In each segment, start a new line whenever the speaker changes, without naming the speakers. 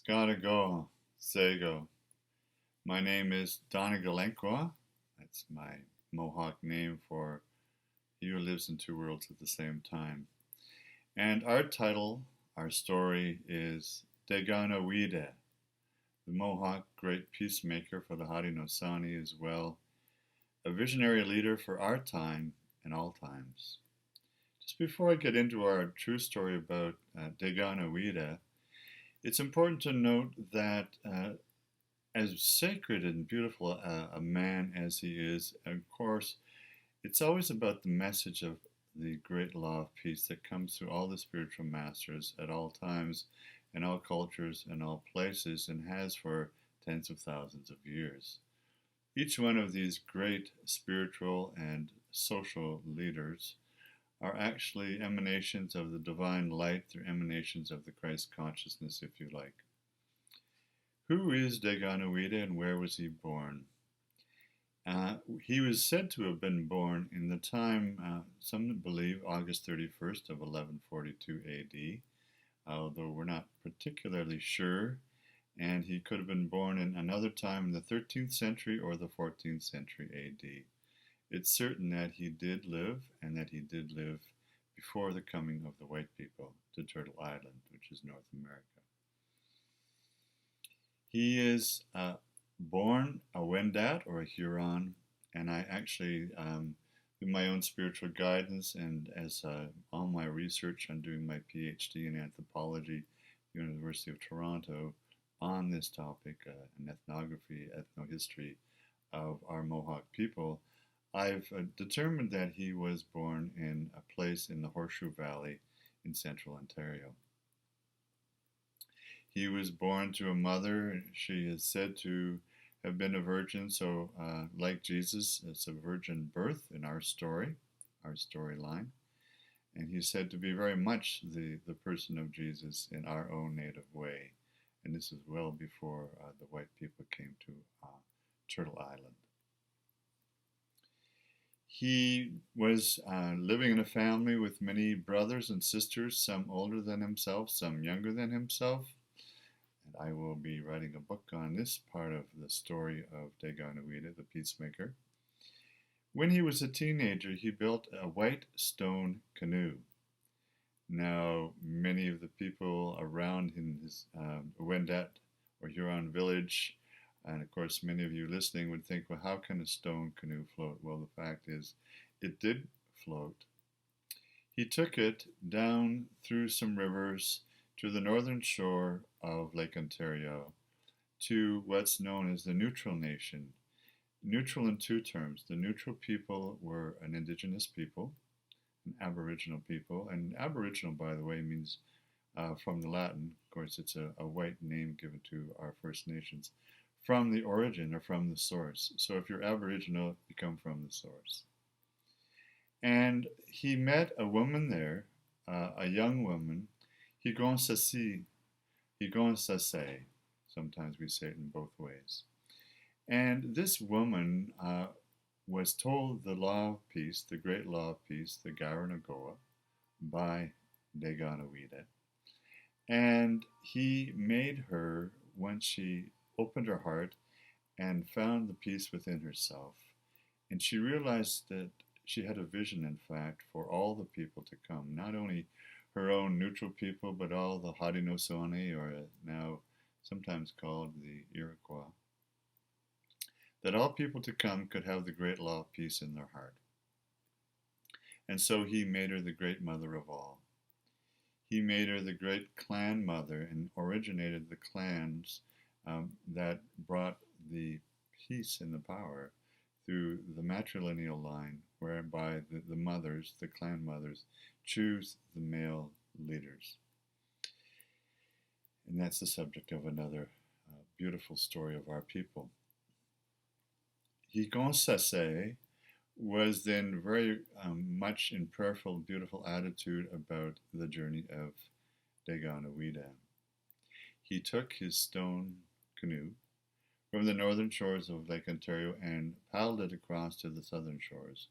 Go, Sego. My name is Deganawideh. That's my Mohawk name for he who lives in two worlds at the same time. And our title, our story is Deganawideh, the Mohawk great peacemaker for the Haudenosaunee as well, a visionary leader for our time and all times. Just before I get into our true story about Deganawideh, it's important to note that as sacred and beautiful a man as he is, of course, it's always about the message of the great law of peace that comes through all the spiritual masters at all times, in all cultures, and all places, and has for tens of thousands of years. Each one of these great spiritual and social leaders are actually emanations of the divine light. They're emanations of the Christ consciousness, if you like. Who is Deganawideh and where was he born? He was said to have been born in the time, some believe, August 31st of 1142 AD, although we're not particularly sure, and he could have been born in another time in the 13th century or the 14th century AD. It's certain that he did live, and that he did live before the coming of the white people to Turtle Island, which is North America. He is born a Wendat or a Huron, and I actually, through my own spiritual guidance and as all my research on doing my PhD in anthropology at the University of Toronto on this topic, an ethnography, ethnohistory of our Mohawk people, I've determined that he was born in a place in the Horseshoe Valley in central Ontario. He was born to a mother. She is said to have been a virgin, so like Jesus, it's a virgin birth in our story, our storyline. And he's said to be very much the person of Jesus in our own native way. And this is well before the white people came to Turtle Island. He was living in a family with many brothers and sisters, some older than himself, some younger than himself. And I will be writing a book on this part of the story of Deganawideh, the Peacemaker. When he was a teenager, he built a white stone canoe. Now, many of the people around in his Wendat or Huron village, and of course many of you listening would think, well, how can a stone canoe float? Well, the fact is, it did float. He took it down through some rivers to the northern shore of Lake Ontario, to what's known as the Neutral Nation. Neutral in two terms. The Neutral people were an Indigenous people, an Aboriginal people, and Aboriginal, by the way, means from the Latin, of course, it's a white name given to our First Nations, from the origin or from the source. So if you're Aboriginal, you come from the source. And he met a woman there, a young woman, Higonsase. Sometimes we say it in both ways. And this woman was told the law of peace, the great law of peace, the Kayenerehkowa, by Deganawideh. And he made her, once she opened her heart and found the peace within herself, and she realized that she had a vision, in fact, for all the people to come, not only her own neutral people, but all the Haudenosaunee, or now sometimes called the Iroquois, that all people to come could have the great law of peace in their heart. And so he made her the great mother of all. He made her the great clan mother and originated the clans that brought the peace and the power through the matrilineal line, whereby the mothers, the clan mothers, choose the male leaders. And that's the subject of another beautiful story of our people. Higonsase was then very much in prayerful, beautiful attitude about the journey of Deganawideh. He took his stone canoe from the northern shores of Lake Ontario and paddled it across to the southern shores,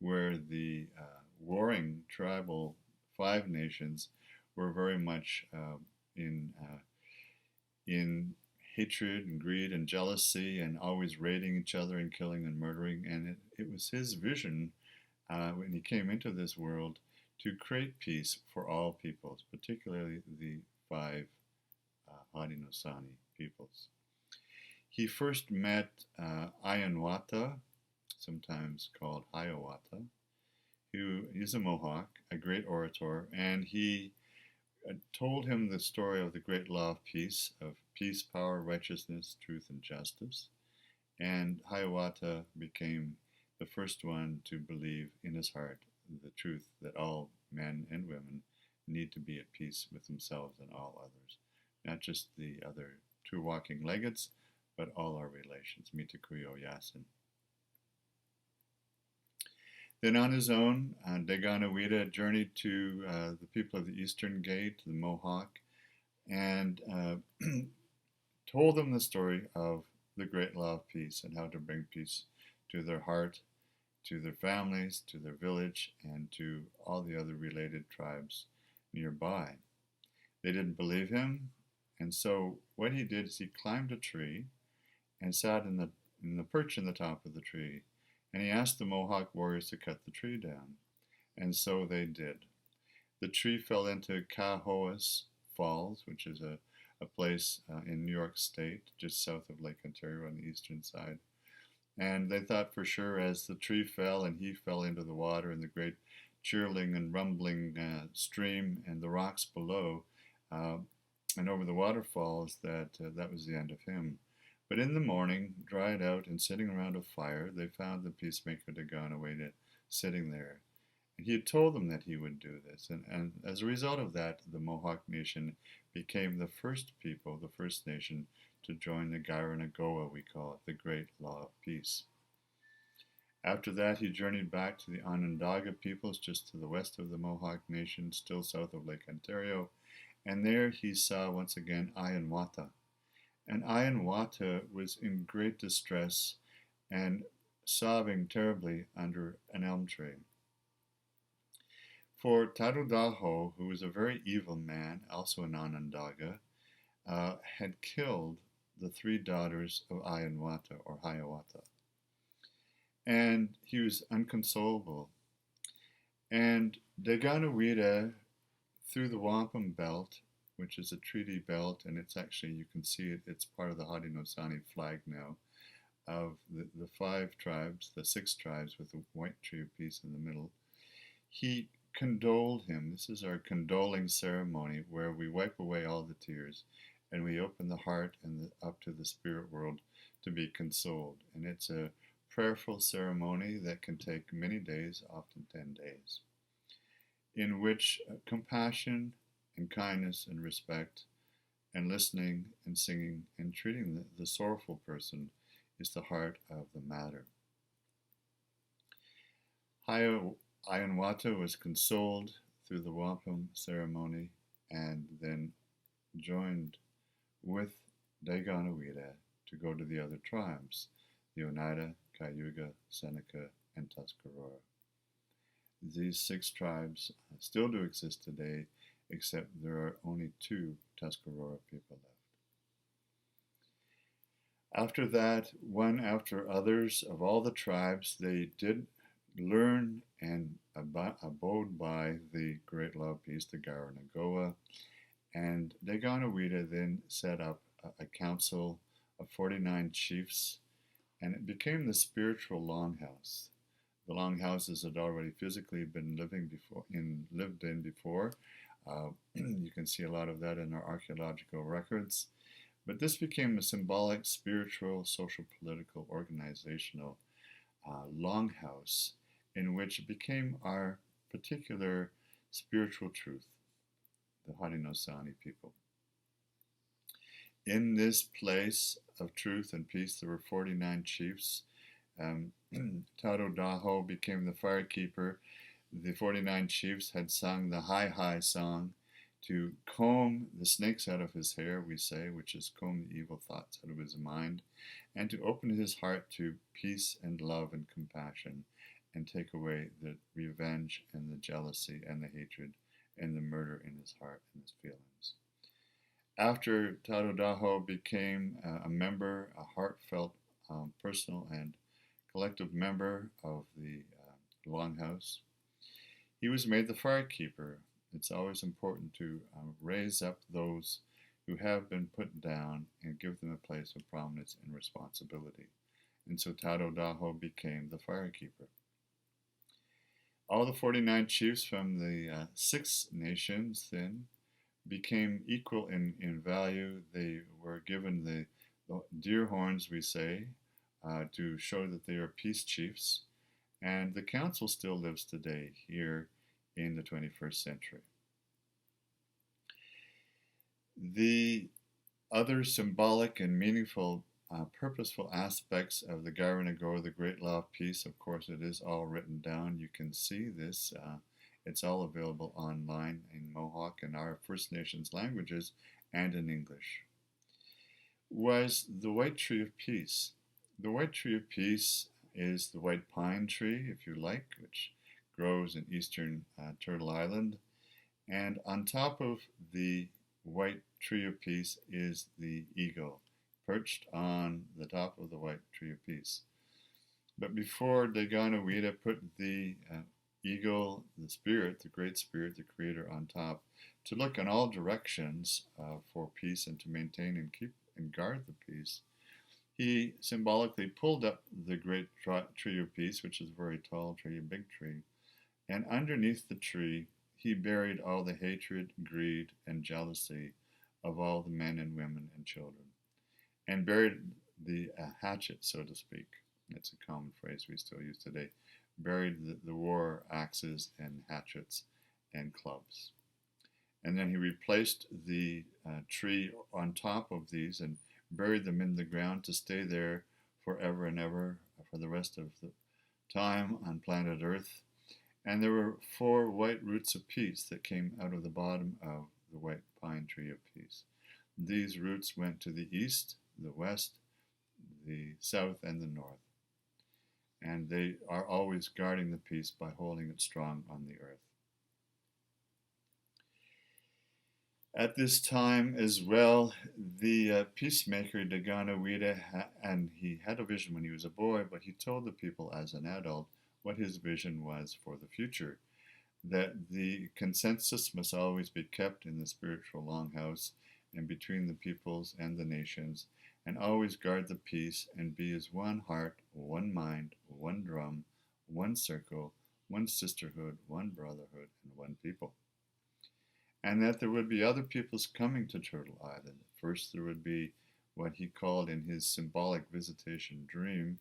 where the warring tribal 5 nations were very much in in hatred and greed and jealousy and always raiding each other and killing and murdering. And it was his vision when he came into this world to create peace for all peoples, particularly the five Haudenosaunee peoples. He first met Ianwata, sometimes called Hiawatha, who is a Mohawk, a great orator, and he told him the story of the great law of peace, power, righteousness, truth, and justice. And Hiawatha became the first one to believe in his heart the truth that all men and women need to be at peace with themselves and all others, not just the other two walking legates, but all our relations, Mitakuyo Yasin. Then on his own, Deganawideh journeyed to the people of the Eastern Gate, the Mohawk, and told them the story of the great law of peace and how to bring peace to their heart, to their families, to their village, and to all the other related tribes nearby. They didn't believe him, and so what he did is he climbed a tree and sat in the perch in the top of the tree, and he asked the Mohawk warriors to cut the tree down, and so they did. The tree fell into Kayenerehkowa Falls, which is a place in New York State, just south of Lake Ontario on the eastern side. And they thought for sure as the tree fell and he fell into the water and the great churling and rumbling stream and the rocks below and over the waterfalls, that was the end of him. But in the morning, dried out and sitting around a fire, they found the Peacemaker Deganawideh sitting there. And he had told them that he would do this. And as a result of that, the Mohawk Nation became the first people, the first nation, to join the Kayenerehkowa, we call it, the Great Law of Peace. After that, he journeyed back to the Onondaga peoples, just to the west of the Mohawk Nation, still south of Lake Ontario. And there he saw once again Ianwata. And Ianwata was in great distress and sobbing terribly under an elm tree. For Tarudaho, who was a very evil man, also an Onondaga, had killed the three daughters of Ianwata or Hiawatha. And he was inconsolable. And Deganawideh, through the wampum belt, which is a treaty belt, and it's actually, you can see it, it's part of the Haudenosaunee flag now, of the five tribes, the six tribes with the white tree of peace in the middle. He condoled him. This is our condoling ceremony where we wipe away all the tears and we open the heart and up to the spirit world to be consoled. And it's a prayerful ceremony that can take many days, often 10 days, in which compassion and kindness and respect and listening and singing and treating the sorrowful person is the heart of the matter. Ianwata was consoled through the wampum ceremony and then joined with Deganawideh to go to the other tribes, the Oneida, Cayuga, Seneca, and Tuscarora. These six tribes still do exist today, except there are only 2 Tuscarora people left. After that, one after others of all the tribes, they did learn and abode by the great law of peace, the Kayenerehkowa, and Deganawideh then set up a council of 49 chiefs, and it became the spiritual Longhouse. The Longhouses had already physically been lived in before. You can see a lot of that in our archaeological records. But this became a symbolic, spiritual, social, political, organizational Longhouse in which it became our particular spiritual truth, the Haudenosaunee people. In this place of truth and peace, there were 49 chiefs. Tarudaho became the firekeeper. The 49 chiefs had sung the High song to comb the snakes out of his hair, we say, which is comb the evil thoughts out of his mind, and to open his heart to peace and love and compassion, and take away the revenge and the jealousy and the hatred and the murder in his heart and his feelings. After Tadodaho became a member, a heartfelt, personal, and collective member of the Longhouse, he was made the firekeeper. It's always important to raise up those who have been put down and give them a place of prominence and responsibility. And so Tadodaho became the firekeeper. All the 49 chiefs from the 6 nations then became equal in value. They were given the deer horns, we say, to show that they are peace chiefs. And the council still lives today here in the 21st century. The other symbolic and meaningful, purposeful aspects of the Kayenerehkowa, the Great Law of Peace, of course, it is all written down. You can see this. It's all available online in Mohawk and our First Nations languages and in English. Was the White Tree of Peace. The White Tree of Peace is the white pine tree, if you like, which grows in eastern Turtle Island. And on top of the White Tree of Peace is the eagle, perched on the top of the White Tree of Peace. But before Deganawideh put the eagle, the spirit, the great spirit, the creator, on top, to look in all directions for peace and to maintain and keep and guard the peace, he symbolically pulled up the great tree of peace, which is a very tall tree, a big tree, and underneath the tree he buried all the hatred, greed, and jealousy of all the men and women and children, and buried the hatchet, so to speak. That's a common phrase we still use today. Buried the war axes and hatchets and clubs. And then he replaced the tree on top of these and buried them in the ground to stay there forever and ever for the rest of the time on planet Earth. And there were 4 white roots of peace that came out of the bottom of the white pine tree of peace. These roots went to the east, the west, the south, and the north. And they are always guarding the peace by holding it strong on the earth. At this time as well, the Peacemaker, Deganawideh, and he had a vision when he was a boy, but he told the people as an adult what his vision was for the future, that the consensus must always be kept in the spiritual longhouse and between the peoples and the nations, and always guard the peace and be as one heart, one mind, one drum, one circle, one sisterhood, one brotherhood, and one people. And that there would be other peoples coming to Turtle Island. First, there would be what he called in his symbolic visitation dream,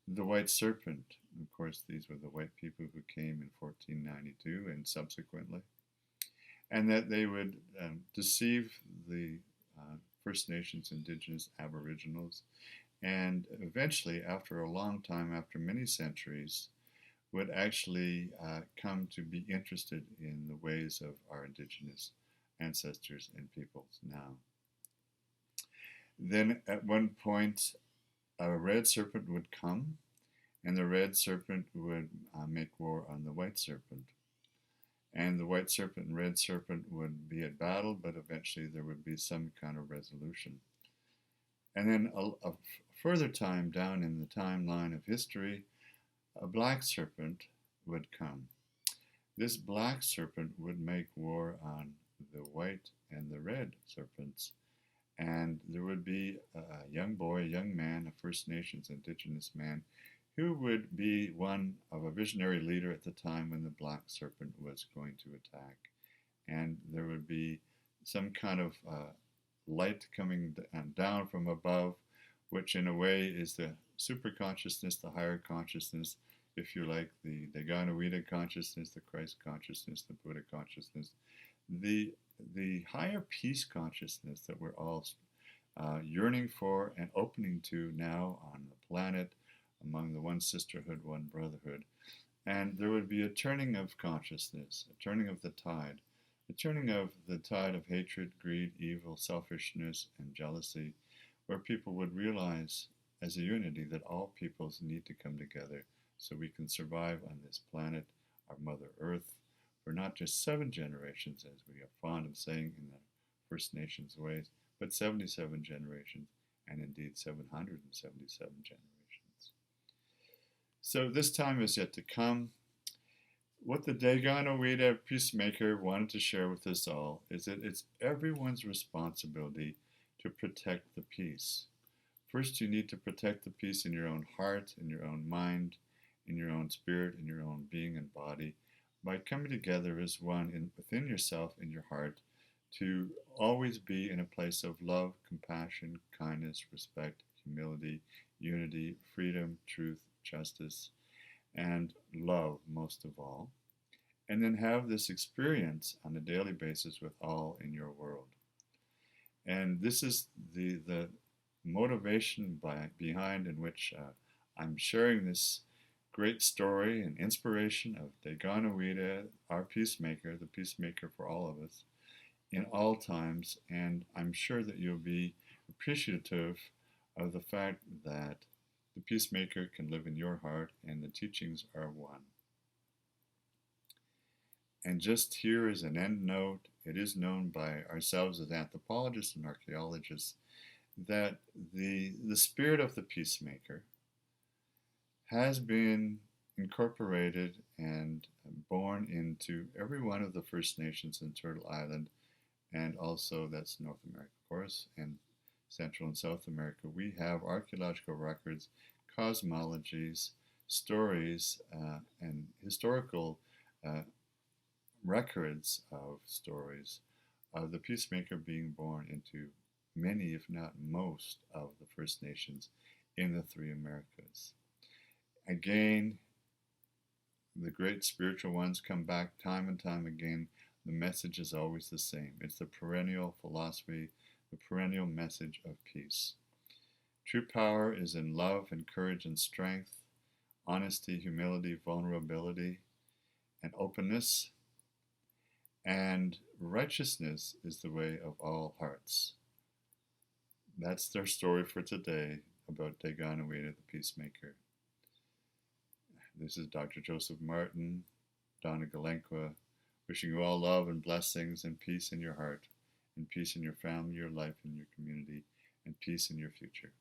the White Serpent. Of course, these were the white people who came in 1492 and subsequently. And that they would deceive the First Nations, Indigenous, Aboriginals, and eventually, after a long time, after many centuries, would actually come to be interested in the ways of our Indigenous ancestors and peoples now. Then at one point, a red serpent would come, and the red serpent would make war on the white serpent. And the white serpent and red serpent would be at battle, but eventually there would be some kind of resolution. And then a further time down in the timeline of history, a black serpent would come. This black serpent would make war on the white and the red serpents. And there would be a young boy, a young man, a First Nations Indigenous man, who would be one of a visionary leader at the time when the black serpent was going to attack. And there would be some kind of light coming down from above, which in a way is the super consciousness, the higher consciousness, if you like, the Deganawideh consciousness, the Christ consciousness, the Buddha consciousness, the higher peace consciousness that we're all yearning for and opening to now on the planet, among the one sisterhood, one brotherhood. And there would be a turning of consciousness, a turning of the tide, a turning of the tide of hatred, greed, evil, selfishness, and jealousy, where people would realize as a unity that all peoples need to come together so we can survive on this planet, our Mother Earth, for not just 7 generations, as we are fond of saying in the First Nations ways, but 77 generations, and indeed 777 generations. So this time is yet to come. What the Deganawideh Peacemaker wanted to share with us all is that it's everyone's responsibility to protect the peace. First, you need to protect the peace in your own heart, in your own mind, in your own spirit, in your own being and body, by coming together as one within yourself, in your heart, to always be in a place of love, compassion, kindness, respect, humility, unity, freedom, truth, justice, and love most of all. And then have this experience on a daily basis with all in your world. And this is the motivation behind in which I'm sharing this great story and inspiration of Deganawideh, our peacemaker, the peacemaker for all of us, in all times. And I'm sure that you'll be appreciative of the fact that the peacemaker can live in your heart and the teachings are one. And just here as an end note, it is known by ourselves as anthropologists and archaeologists that the spirit of the peacemaker has been incorporated and born into every one of the First Nations in Turtle Island, and also that's North America, of course, and Central and South America. We have archaeological records, cosmologies, stories, and historical records of stories of the peacemaker being born into many, if not most, of the First Nations in the three Americas. Again, the great spiritual ones come back time and time again. The message is always the same. It's the perennial philosophy, the perennial message of peace. True power is in love and courage and strength, honesty, humility, vulnerability, and openness. And righteousness is the way of all hearts. That's their story for today about Deganawideh, the peacemaker. This is Dr. Joseph Martin, Donna Galenqua, wishing you all love and blessings and peace in your heart, and peace in your family, your life, and your community, and peace in your future.